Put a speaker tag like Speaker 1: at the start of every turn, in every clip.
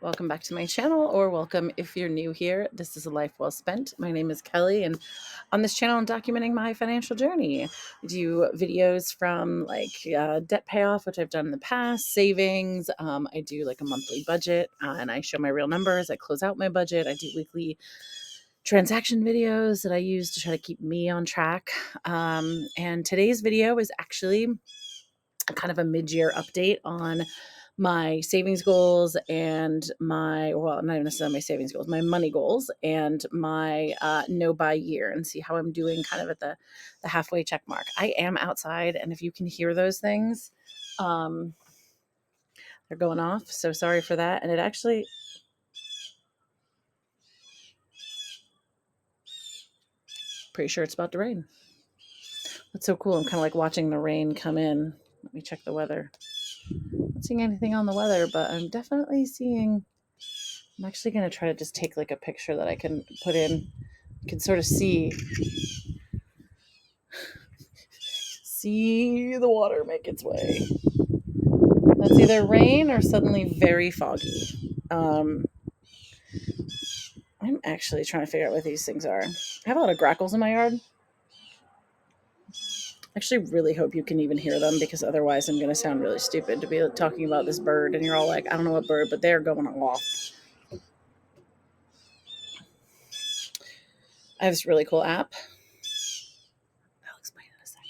Speaker 1: Welcome back to my channel, or welcome if you're new here. This is A Life Well Spent. My name is Kelly, and on this channel, I'm documenting my financial journey. I do videos from debt payoff, which I've done in the past, savings. I do like a monthly budget, and I show my real numbers. I close out my budget. I do weekly transaction videos that I use to try to keep me on track. And today's video is actually kind of a mid-year update on my savings goals and not even necessarily my savings goals, my money goals and my no buy year, and see how I'm doing kind of at the halfway check mark. I am outside, and if you can hear those things, they're going off. So sorry for that. And it actually, pretty sure it's about to rain. That's so cool. I'm kind of like watching the rain come in. Let me check the weather. Not seeing anything on the weather, but I'm definitely seeing. I'm actually going to try to just take like a picture that I can put in. You can sort of see the water make its way. That's either rain or suddenly very foggy. I'm actually trying to figure out what these things are. I have a lot of grackles in my yard. I actually really hope you can even hear them, because otherwise I'm going to sound really stupid to be talking about this bird and you're all like, I don't know what bird, but they're going off. I have this really cool app. I'll explain in a second.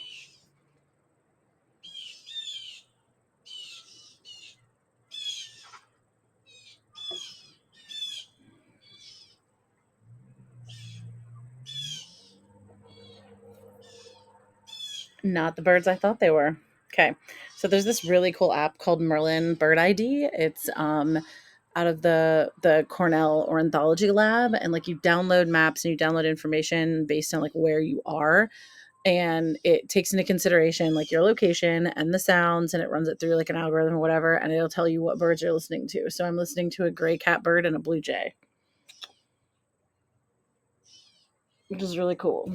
Speaker 1: Not the birds I thought they were. Okay. So there's this really cool app called Merlin Bird ID. It's out of the Cornell Ornithology Lab, and like you download maps and you download information based on like where you are, and it takes into consideration like your location and the sounds, and it runs it through like an algorithm or whatever, and it'll tell you what birds you're listening to. So I'm listening to a gray catbird and a blue jay, which is really cool.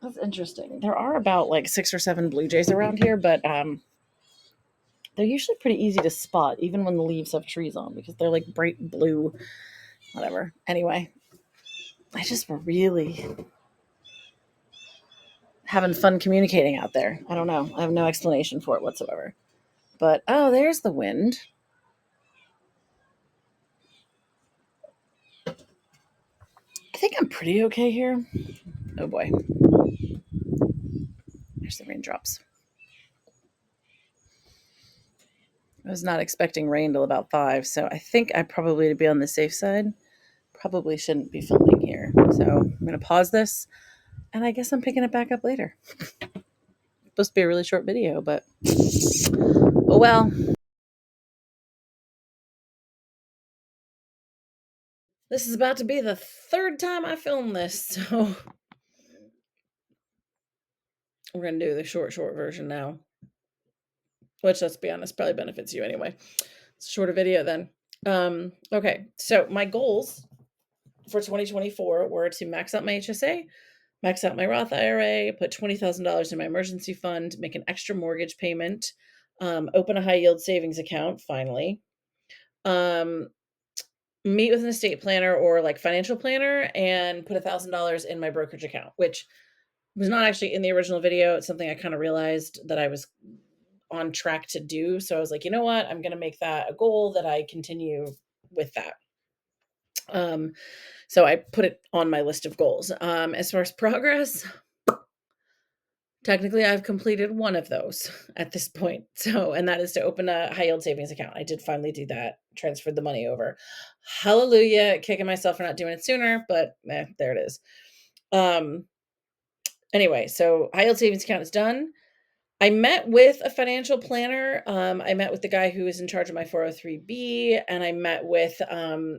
Speaker 1: That's interesting. There are about like 6 or 7 blue jays around here, but they're usually pretty easy to spot, even when the leaves have trees on, because they're like bright blue, whatever. Anyway, I just really having fun communicating out there. I don't know. I have no explanation for it whatsoever. But oh, there's the wind. I think I'm pretty okay here. Oh boy. There's the raindrops. I was not expecting rain till about 5, so I think I probably, to be on the safe side, probably shouldn't be filming here. So I'm going to pause this, and I guess I'm picking it back up later. It's supposed to be a really short video, but oh well. This is about to be the 3rd time I film this, so we're going to do the short version now. Which, let's be honest, probably benefits you anyway. It's a shorter video then. Okay, so my goals for 2024 were to max out my HSA, max out my Roth IRA, put $20,000 in my emergency fund, make an extra mortgage payment, open a high yield savings account, finally, meet with an estate planner or like financial planner, and put $1,000 in my brokerage account, which was not actually in the original video. It's something I kind of realized that I was on track to do. So I was like, you know what? I'm going to make that a goal that I continue with that. So I put it on my list of goals. As far as progress, technically I've completed one of those at this point. So, and that is to open a high yield savings account. I did finally do that, transferred the money over. Hallelujah. Kicking myself for not doing it sooner, but there it is. Anyway, so high yield savings account is done. I met with a financial planner. I met with the guy who is in charge of my 403B, and I met with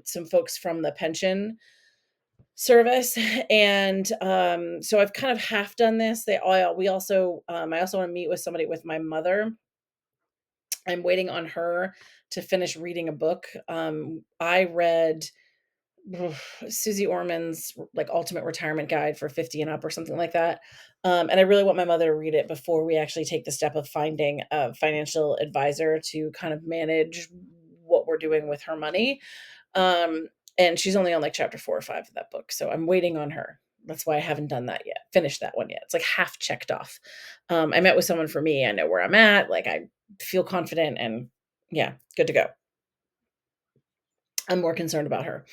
Speaker 1: some folks from the pension service. And so I've kind of half done this. We also I also want to meet with somebody with my mother. I'm waiting on her to finish reading a book. I read Susie Orman's like Ultimate Retirement Guide for 50 and up or something like that. And I really want my mother to read it before we actually take the step of finding a financial advisor to kind of manage what we're doing with her money. Um, and she's only on like chapter 4 or 5 of that book. So I'm waiting on her. That's why I haven't done that yet, finished that one yet. It's like half checked off. I met with someone for me. I know where I'm at. Like I feel confident and yeah, good to go. I'm more concerned about her.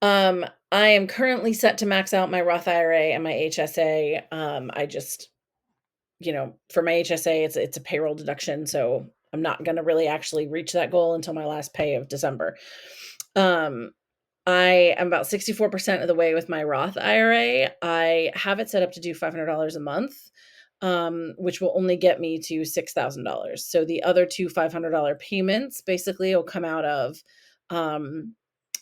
Speaker 1: Um, I am currently set to max out my Roth IRA and my HSA. I just, for my HSA, it's a payroll deduction, so I'm not going to really actually reach that goal until my last pay of December. Um, I am about 64% of the way with my Roth IRA. I have it set up to do $500 a month, which will only get me to $6,000. So the other two $500 payments basically will come out of um,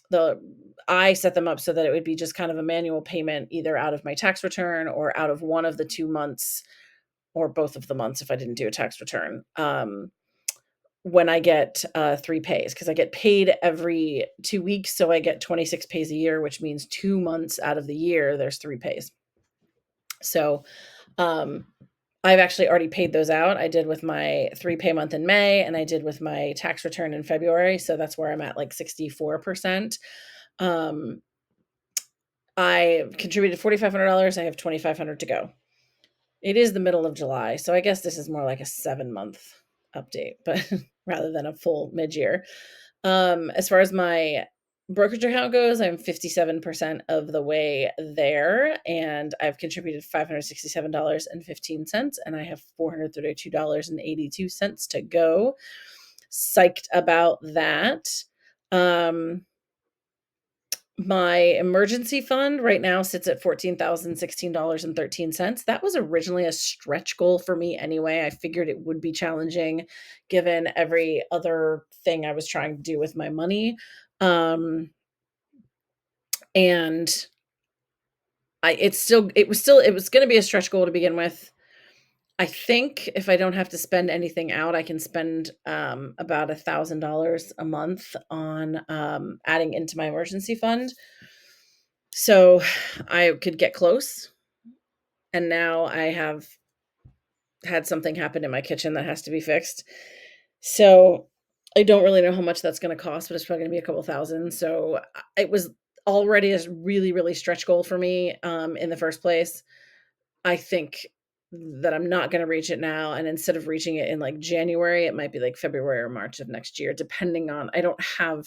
Speaker 1: the I set them up so that it would be just kind of a manual payment either out of my tax return or out of one of the 2 months or both of the months if I didn't do a tax return. When I get 3 pays, because I get paid every 2 weeks, so I get 26 pays a year, which means 2 months out of the year, there's 3 pays. So, um, I've actually already paid those out. I did with my 3-pay month in May, and I did with my tax return in February, so that's where I'm at, like, 64%. Um, I contributed $4,500, I have $2,500 to go. It is the middle of July, so I guess this is more like a 7-month update, but rather than a full mid-year. As far as my brokerage account goes, I'm 57% of the way there, and I've contributed $567.15, and I have $432.82 to go. Psyched about that. My emergency fund right now sits at $14,016.13. That was originally a stretch goal for me anyway. I figured it would be challenging given every other thing I was trying to do with my money. And it was going to be a stretch goal to begin with. I think if I don't have to spend anything out, I can spend about $1,000 a month on adding into my emergency fund. So I could get close. And now I have had something happen in my kitchen that has to be fixed. So I don't really know how much that's going to cost, but it's probably going to be a couple thousand. So it was already a really, really stretch goal for me in the first place. I think that I'm not going to reach it now. And instead of reaching it in like January, it might be like February or March of next year, depending on, I don't have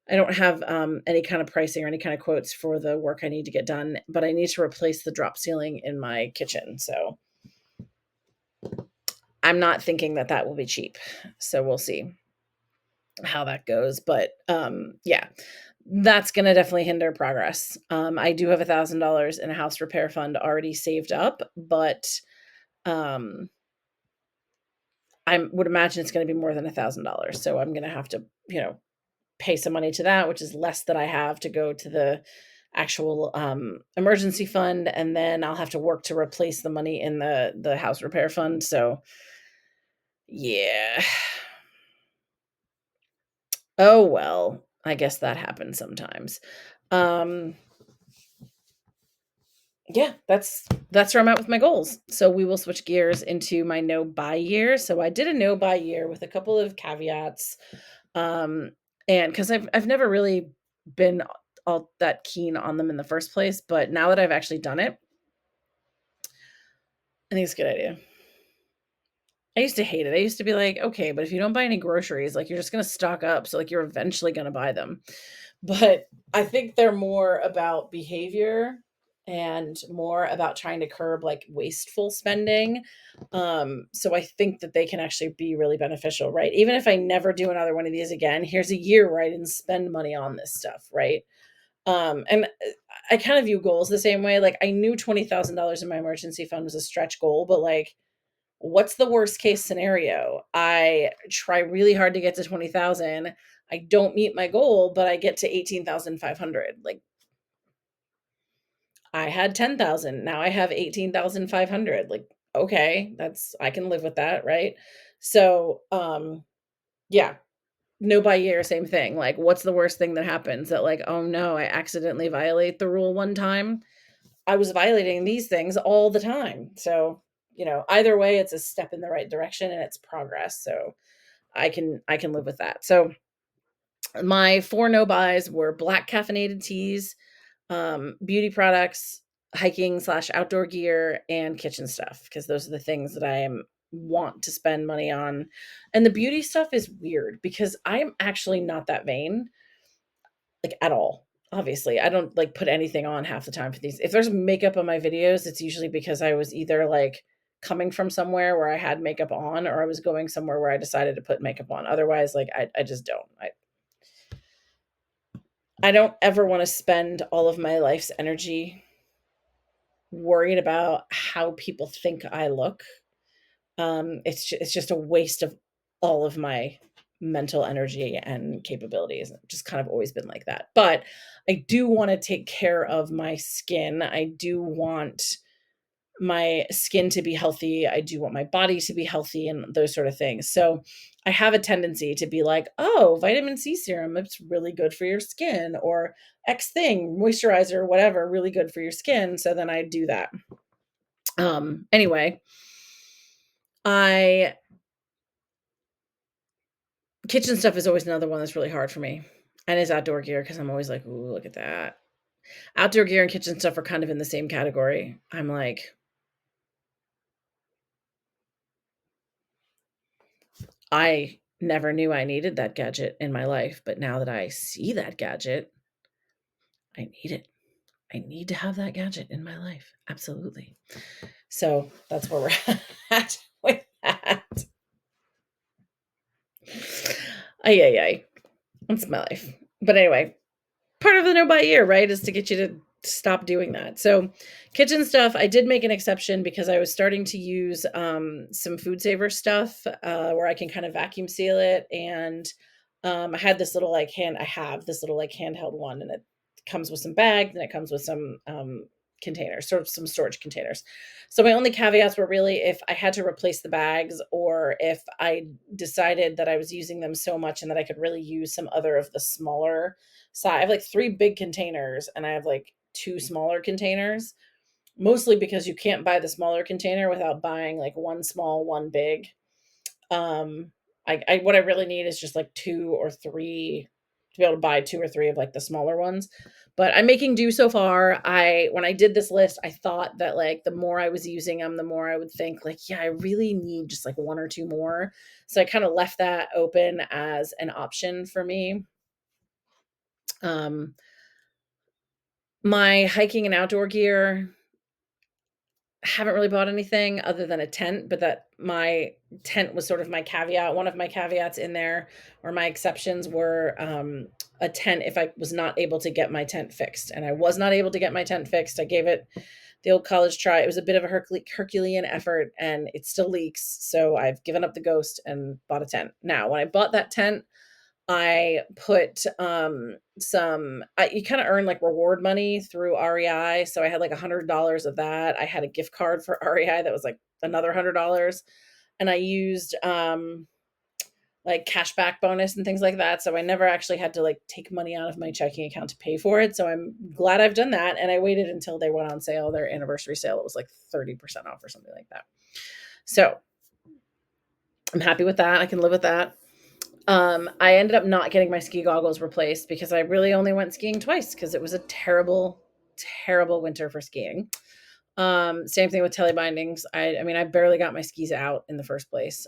Speaker 1: any kind of pricing or any kind of quotes for the work I need to get done, but I need to replace the drop ceiling in my kitchen. So I'm not thinking that that will be cheap. So we'll see how that goes. But yeah, that's going to definitely hinder progress. I do have $1,000 in a house repair fund already saved up, but um, I would imagine it's going to be more than $1,000. So I'm going to have to, pay some money to that, which is less that I have to go to the actual emergency fund, and then I'll have to work to replace the money in the house repair fund. So yeah. Oh well, I guess that happens sometimes. Um yeah, that's where I'm at with my goals. So we will switch gears into my no buy year. So I did a no buy year with a couple of caveats. Um and cuz I've never really been all that keen on them in the first place, but now that I've actually done it, I think it's a good idea. I used to hate it. I used to be like, okay, but if you don't buy any groceries, like you're just going to stock up. So like you're eventually going to buy them. But I think they're more about behavior and more about trying to curb like wasteful spending. So I think that they can actually be really beneficial, right? Even if I never do another one of these again, here's a year where I didn't spend money on this stuff, right? And I kind of view goals the same way. Like I knew $20,000 in my emergency fund was a stretch goal, but like what's the worst case scenario? I try really hard to get to 20,000. I don't meet my goal, but I get to 18,500. Like I had 10,000. Now I have 18,500. Like, okay, I can live with that, right? So, yeah, no by year, same thing. Like, what's the worst thing that happens? That like, oh no, I accidentally violate the rule one time. I was violating these things all the time. So, either way, it's a step in the right direction and it's progress. So I can live with that. So my four no buys were black caffeinated teas, beauty products, hiking slash outdoor gear, and kitchen stuff, because those are the things that want to spend money on. And the beauty stuff is weird because I'm actually not that vain, like at all. Obviously, I don't like put anything on half the time for these. If there's makeup on my videos, it's usually because I was either like coming from somewhere where I had makeup on, or I was going somewhere where I decided to put makeup on. Otherwise, like I just don't. I don't ever want to spend all of my life's energy worried about how people think I look. It's just a waste of all of my mental energy and capabilities. I've just kind of always been like that. But I do want to take care of my skin. I do want my skin to be healthy. I do want my body to be healthy and those sort of things. So I have a tendency to be like, oh, vitamin C serum, it's really good for your skin, or X thing, moisturizer, whatever, really good for your skin. So then I do that. Anyway, I kitchen stuff is always another one that's really hard for me. And is outdoor gear, because I'm always like, ooh, look at that. Outdoor gear and kitchen stuff are kind of in the same category. I'm like, I never knew I needed that gadget in my life, but now that I see that gadget, I need it. I need to have that gadget in my life. Absolutely. So that's where we're at with that. Ay, ay, ay. That's my life. But anyway, part of the no buy year, right, is to get you to stop doing that. So kitchen stuff, I did make an exception because I was starting to use some food saver stuff where I can kind of vacuum seal it. And I have this little like handheld one, and it comes with some bags and it comes with some containers, sort of some storage containers. So my only caveats were really if I had to replace the bags, or if I decided that I was using them so much and that I could really use some other of the smaller size. I have like three big containers and I have like two smaller containers, mostly because you can't buy the smaller container without buying like one small, one big. Um, I what I really need is just like two or three to be able to buy two or three of like the smaller ones. But I'm making do so far. When I did this list, I thought that like the more I was using them, the more I would think like, yeah, I really need just like one or two more. So I kind of left that open as an option for me. Um, my hiking and outdoor gear, haven't really bought anything other than a tent, but that my tent was sort of my caveat. One of my caveats in there, or my exceptions, were a tent if I was not able to get my tent fixed. And I was not able to get my tent fixed. I gave it the old college try. It was a bit of a Herculean effort and it still leaks. So I've given up the ghost and bought a tent. Now, when I bought that tent, I put you kind of earn like reward money through REI. So I had like $100 of that. I had a gift card for REI that was like another $100. And I used like cashback bonus and things like that. So I never actually had to like take money out of my checking account to pay for it. So I'm glad I've done that. And I waited until they went on sale, their anniversary sale. It was like 30% off or something like that. So I'm happy with that. I can live with that. I ended up not getting my ski goggles replaced because I really only went skiing twice because it was a terrible, terrible winter for skiing. Same thing with telly bindings. I mean, I barely got my skis out in the first place.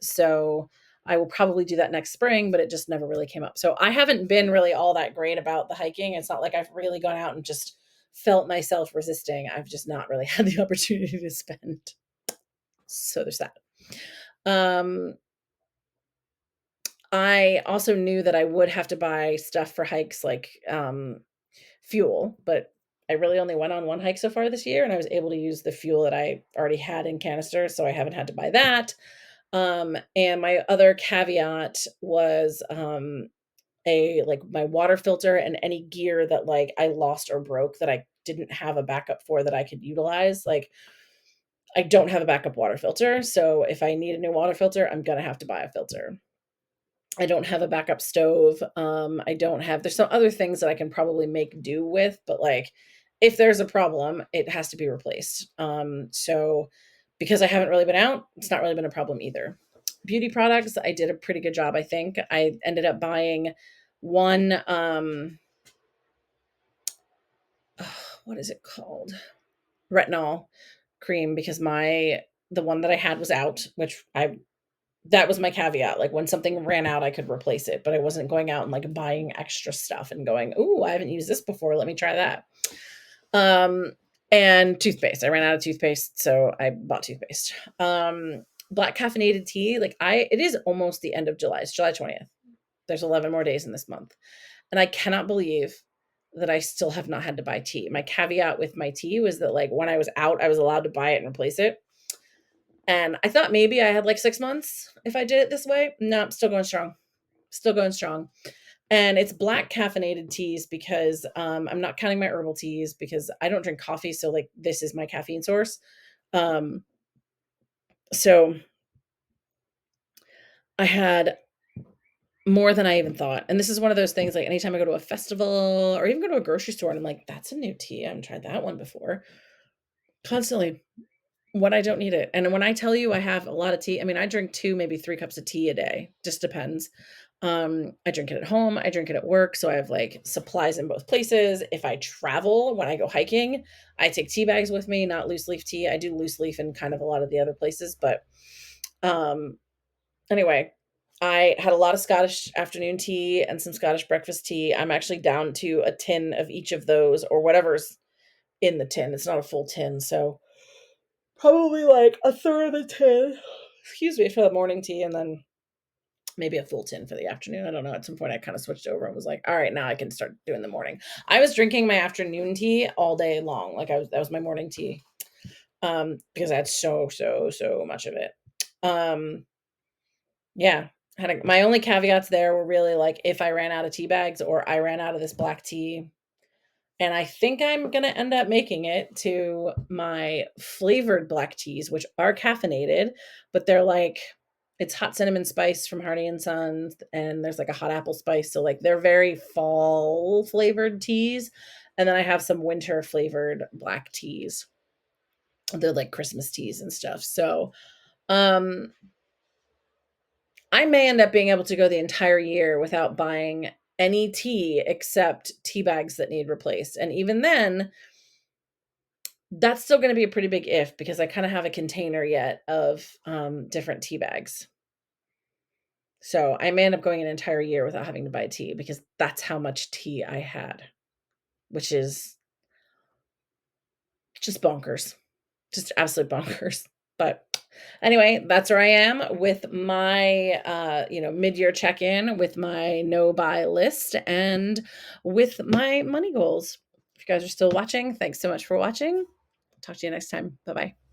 Speaker 1: So I will probably do that next spring, but it just never really came up. So I haven't been really all that great about the hiking. It's not like I've really gone out and just felt myself resisting. I've just not really had the opportunity to spend. So there's that. Um, I also knew that I would have to buy stuff for hikes like fuel, but I really only went on one hike so far this year and I was able to use the fuel that I already had in canisters, so I haven't had to buy that. And my other caveat was a like my water filter and any gear that like I lost or broke that I didn't have a backup for that I could utilize. Like, I don't have a backup water filter, so if I need a new water filter, I'm gonna have to buy a filter. I don't have a backup stove. I don't have there's some other things that I can probably make do with, but like if there's a problem, it has to be replaced. So because I haven't really been out, it's not really been a problem either. Beauty products, I did a pretty good job, I think. I ended up buying one what is it called? Retinol cream because the one that I had was out, which I that was my caveat. Like when something ran out, I could replace it, but I wasn't going out and like buying extra stuff and going, "Ooh, I haven't used this before. Let me try that." Um, and toothpaste. I ran out of toothpaste, so I bought toothpaste. Black caffeinated tea. It is almost the end of July. It's July 20th. There's 11 more days in this month, and I cannot believe that I still have not had to buy tea. My caveat with my tea was that like when I was out, I was allowed to buy it and replace it. And I thought maybe I had like 6 months if I did it this way. No, I'm still going strong. Still going strong. And it's black caffeinated teas because I'm not counting my herbal teas because I don't drink coffee. So like this is my caffeine source. Um, so I had more than I even thought. And this is one of those things like anytime I go to a festival or even go to a grocery store and I'm like, that's a new tea. I haven't tried that one before. Constantly when I don't need it. And when I tell you I have a lot of tea, I mean, I drink 2, maybe 3 cups of tea a day. Just depends. I drink it at home. I drink it at work. So I have like supplies in both places. If I travel, when I go hiking, I take tea bags with me, not loose leaf tea. I do loose leaf in kind of a lot of the other places. But um, anyway, I had a lot of Scottish afternoon tea and some Scottish breakfast tea. I'm actually down to a tin of each of those or whatever's in the tin. It's not a full tin. So probably like a third of a tin, excuse me, for the morning tea, and then maybe a full tin for the afternoon. I don't know. At some point, I kind of switched over and was like, all right, now I can start doing the morning. I was drinking my afternoon tea all day long. That was my morning tea because I had so much of it. Yeah. My only caveats there were really like if I ran out of tea bags or I ran out of this black tea, and I think I'm going to end up making it to my flavored black teas, which are caffeinated, but they're like, it's hot cinnamon spice from Hardy and Sons, and there's like a hot apple spice. So, like, they're very fall flavored teas. And then I have some winter flavored black teas. They're like Christmas teas and stuff. So, um, I may end up being able to go the entire year without buying any tea except tea bags that need replaced. And even then, that's still going to be a pretty big if because I kind of have a container yet of different tea bags. So I may end up going an entire year without having to buy tea because that's how much tea I had, which is just bonkers, just absolute bonkers. But anyway, that's where I am with my mid-year check-in with my no buy list and with my money goals. If you guys are still watching, thanks so much for watching. Talk to you next time. Bye-bye.